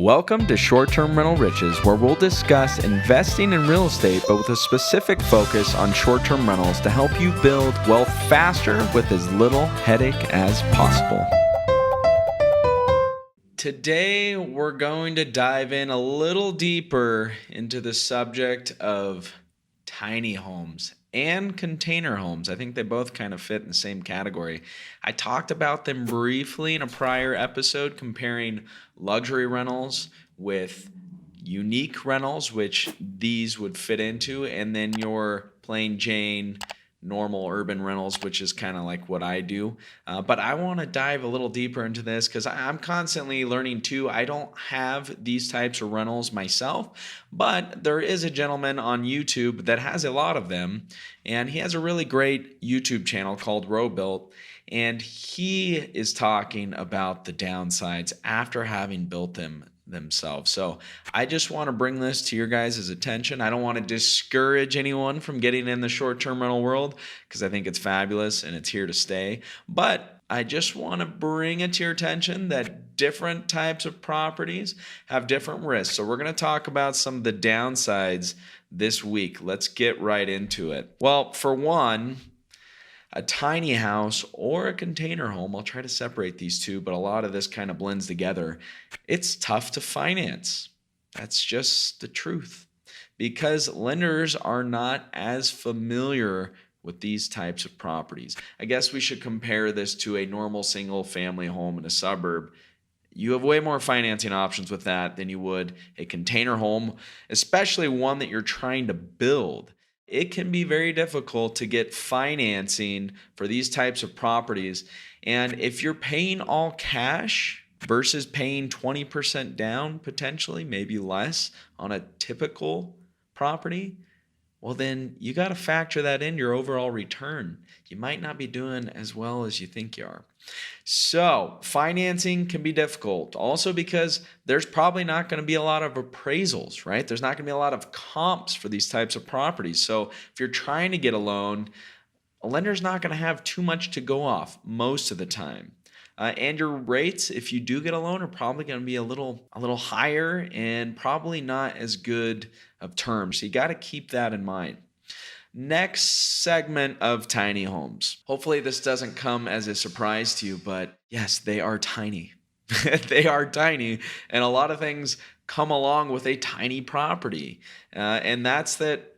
Welcome to Short-Term Rental Riches, where we'll discuss investing in real estate, but with a specific focus on short-term rentals to help you build wealth faster with as little headache as possible. Today, we're going to dive in a little deeper into the subject of tiny homes and container homes. I think they both kind of fit in the same category. I talked about them briefly in a prior episode, comparing luxury rentals with unique rentals, which these would fit into, and then your plain Jane normal urban rentals, which is kind of like what I do. But I want to dive a little deeper into this because I'm constantly learning too. I don't have these types of rentals myself, but there is a gentleman on YouTube that has a lot of them, and he has a really great YouTube channel called Built, and he is talking about the downsides after having built them themselves. So I just want to bring this to your guys' attention. I don't want to discourage anyone from getting in the short-term rental world because I think it's fabulous and it's here to stay. But I just want to bring it to your attention that different types of properties have different risks. So we're going to talk about some of the downsides this week. Let's get right into it. Well, for one, a tiny house or a container home, I'll try to separate these two, but a lot of this kind of blends together. It's tough to finance. That's just the truth because lenders are not as familiar with these types of properties. I guess we should compare this to a normal single family home in a suburb. You have way more financing options with that than you would a container home, especially one that you're trying to build. It can be very difficult to get financing for these types of properties. And if you're paying all cash versus paying 20% down, potentially, maybe less on a typical property, well, then you got to factor that in your overall return. You might not be doing as well as you think you are. So financing can be difficult also because there's probably not going to be a lot of appraisals, right? There's not going to be a lot of comps for these types of properties. So if you're trying to get a loan, a lender's not going to have too much to go off most of the time. And your rates, if you do get a loan, are probably going to be a little higher and probably not as good of terms. So you got to keep that in mind. Next segment of tiny homes. Hopefully this doesn't come as a surprise to you, but yes, they are tiny. They are tiny, and a lot of things come along with a tiny property. And that's that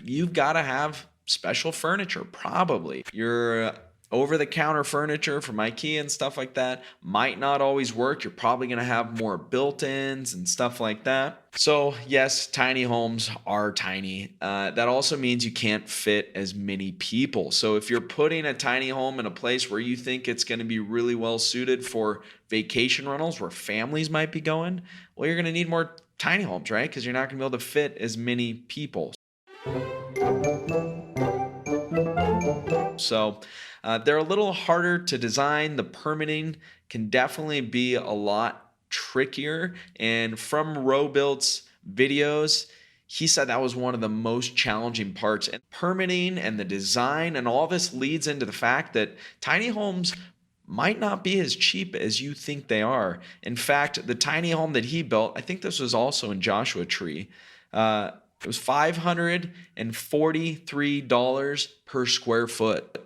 you've got to have special furniture, probably. Your over-the-counter furniture from IKEA and stuff like that might not always work. You're probably going to have more built-ins and stuff like that. So yes, tiny homes are tiny. That also means you can't fit as many people. So if you're putting a tiny home in a place where you think it's going to be really well suited for vacation rentals where families might be going, well, you're going to need more tiny homes, right? Because you're not going to be able to fit as many people. So they're a little harder to design. The permitting can definitely be a lot trickier. And from Built's videos, he said that was one of the most challenging parts. And permitting and the design and all this leads into the fact that tiny homes might not be as cheap as you think they are. In fact, the tiny home that he built, I think this was also in Joshua Tree, it was $543 per square foot.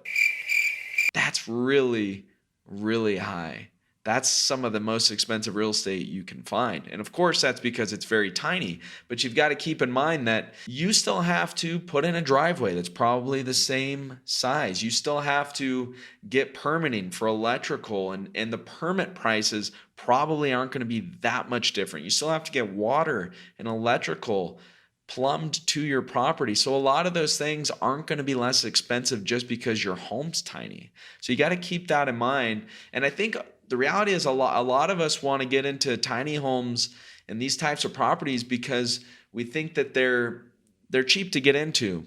That's really, really high. That's some of the most expensive real estate you can find. And of course, that's because it's very tiny. But you've got to keep in mind that you still have to put in a driveway that's probably the same size. You still have to get permitting for electrical, and the permit prices probably aren't going to be that much different. You still have to get water and electrical plumbed to your property. So a lot of those things aren't going to be less expensive just because your home's tiny. So you got to keep that in mind. And I think the reality is a lot of us want to get into tiny homes and these types of properties because we think that they're cheap to get into.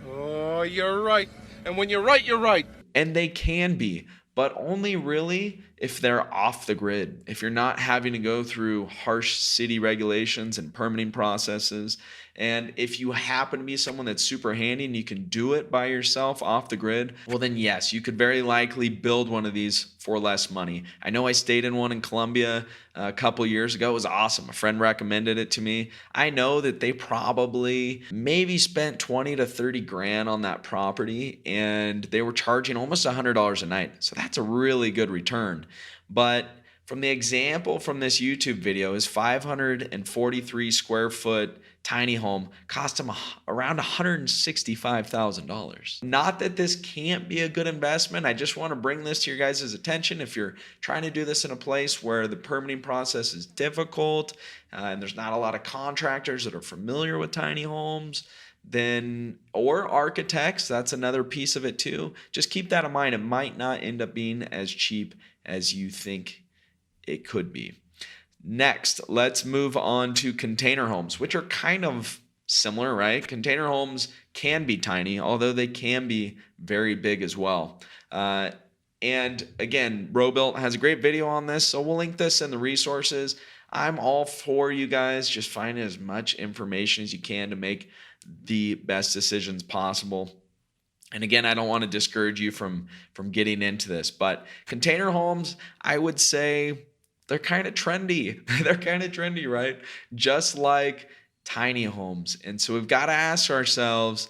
Oh, you're right. And when you're right, you're right. And they can be, but only really if they're off the grid, if you're not having to go through harsh city regulations and permitting processes, and if you happen to be someone that's super handy and you can do it by yourself off the grid, well then yes, you could very likely build one of these for less money. I know I stayed in one in Colombia a couple years ago. It was awesome. A friend recommended it to me. I know that they probably maybe spent 20 to 30 grand on that property, and they were charging almost $100 a night. So that's a really good return. But from the example from this YouTube video, his 543 square foot tiny home cost him around $165,000. Not that this can't be a good investment. I just want to bring this to your guys' attention. If you're trying to do this in a place where the permitting process is difficult and there's not a lot of contractors that are familiar with tiny homes, then, or architects, that's another piece of it too. Just keep that in mind. It might not end up being as cheap as you think it could be. Next, let's move on to container homes, which are kind of similar, right? Container homes can be tiny, although they can be very big as well. And again, Robuilt has a great video on this, so we'll link this in the resources. I'm all for you guys just finding as much information as you can to make the best decisions possible. And again, I don't want to discourage you from getting into this, but container homes, I would say they're kind of trendy. They're kind of trendy, right? Just like tiny homes. And so we've got to ask ourselves,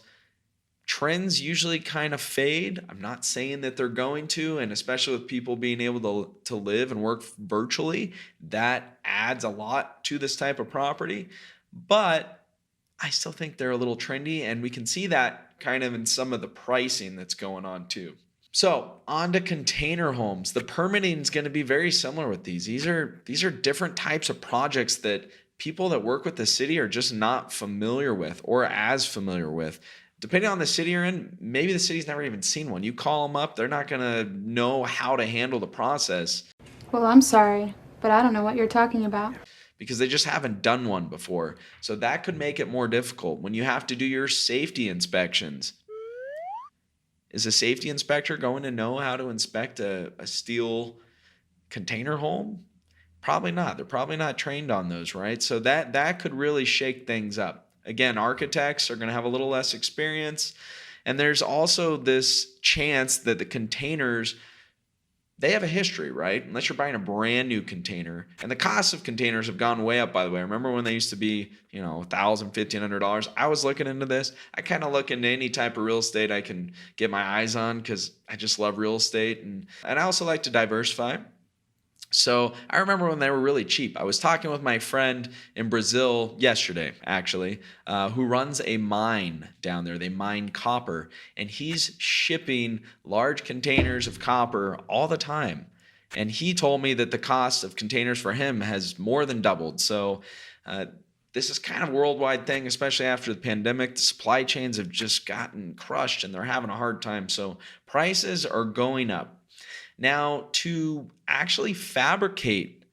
trends usually kind of fade. I'm not saying that they're going to, and especially with people being able to live and work virtually, that adds a lot to this type of property. But I still think they're a little trendy, and we can see that kind of in some of the pricing that's going on too. So on to container homes. The permitting is going to be very similar with these. These are different types of projects that people that work with the city are just not familiar with or as familiar with. Depending on the city you're in, maybe the city's never even seen one. You call them up, they're not going to know how to handle the process. Well, I'm sorry, but I don't know what you're talking about. Because they just haven't done one before. So that could make it more difficult. When you have to do your safety inspections, is a safety inspector going to know how to inspect a steel container home? Probably not. They're probably not trained on those, right? So that could really shake things up. Again, architects are going to have a little less experience. And there's also this chance that the containers, they have a history, right? Unless you're buying a brand new container. And the costs of containers have gone way up, by the way. Remember when they used to be, $1,000, $1,500? I was looking into this. I kind of look into any type of real estate I can get my eyes on because I just love real estate. And I also like to diversify. So I remember when they were really cheap. I was talking with my friend in Brazil yesterday, actually, who runs a mine down there. They mine copper, and he's shipping large containers of copper all the time. And he told me that the cost of containers for him has more than doubled. So this is kind of a worldwide thing, especially after the pandemic. The supply chains have just gotten crushed, and they're having a hard time. So prices are going up. Now, to actually fabricate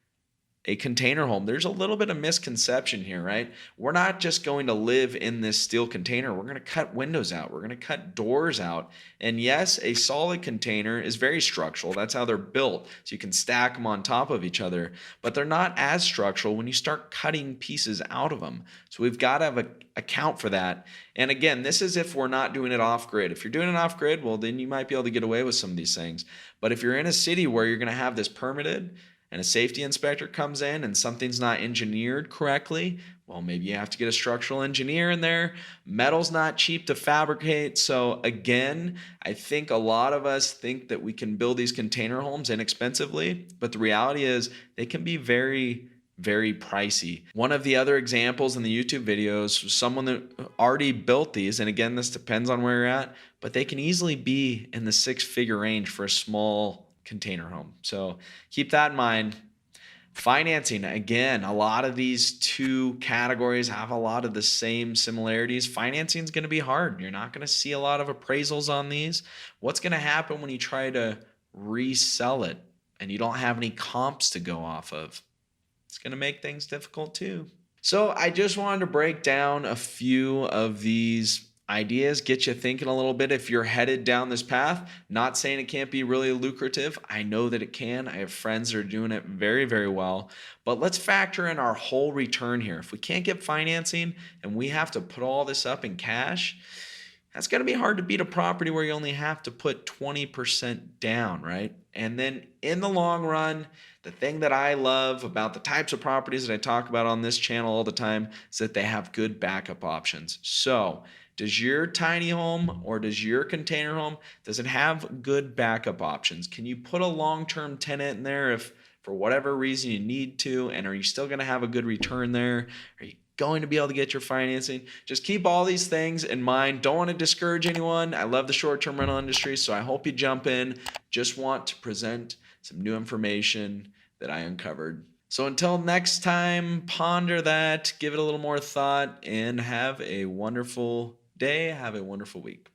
a container home, there's a little bit of misconception here, right? We're not just going to live in this steel container. We're going to cut windows out. We're going to cut doors out. And yes, a solid container is very structural. That's how they're built. So you can stack them on top of each other. But they're not as structural when you start cutting pieces out of them. So we've got to have account for that. And again, this is if we're not doing it off grid. If you're doing it off grid, well, then you might be able to get away with some of these things. But if you're in a city where you're going to have this permitted, and a safety inspector comes in and something's not engineered correctly, well, maybe you have to get a structural engineer in there. Metal's not cheap to fabricate. So again, I think a lot of us think that we can build these container homes inexpensively, but the reality is they can be very, very pricey. One of the other examples in the YouTube videos was someone that already built these, and again, this depends on where you're at, but they can easily be in the six-figure range for a small container home. So keep that in mind. Financing, again, a lot of these two categories have a lot of the same similarities. Financing is going to be hard. You're not going to see a lot of appraisals on these. What's going to happen when you try to resell it and you don't have any comps to go off of? It's going to make things difficult too. So I just wanted to break down a few of these ideas, get you thinking a little bit if you're headed down this path. Not saying it can't be really lucrative. I know that it can. I have friends that are doing it very, very well. But let's factor in our whole return here. If we can't get financing and we have to put all this up in cash, that's going to be hard to beat a property where you only have to put 20% down, right? And then in the long run, the thing that I love about the types of properties that I talk about on this channel all the time is that they have good backup options. So, does your tiny home or does your container home, does it have good backup options? Can you put a long-term tenant in there if for whatever reason you need to, and are you still going to have a good return there? Are you going to be able to get your financing? Just keep all these things in mind. Don't want to discourage anyone. I love the short-term rental industry, so I hope you jump in. Just want to present some new information that I uncovered. So until next time, ponder that, give it a little more thought, and have a wonderful day. Have a wonderful week.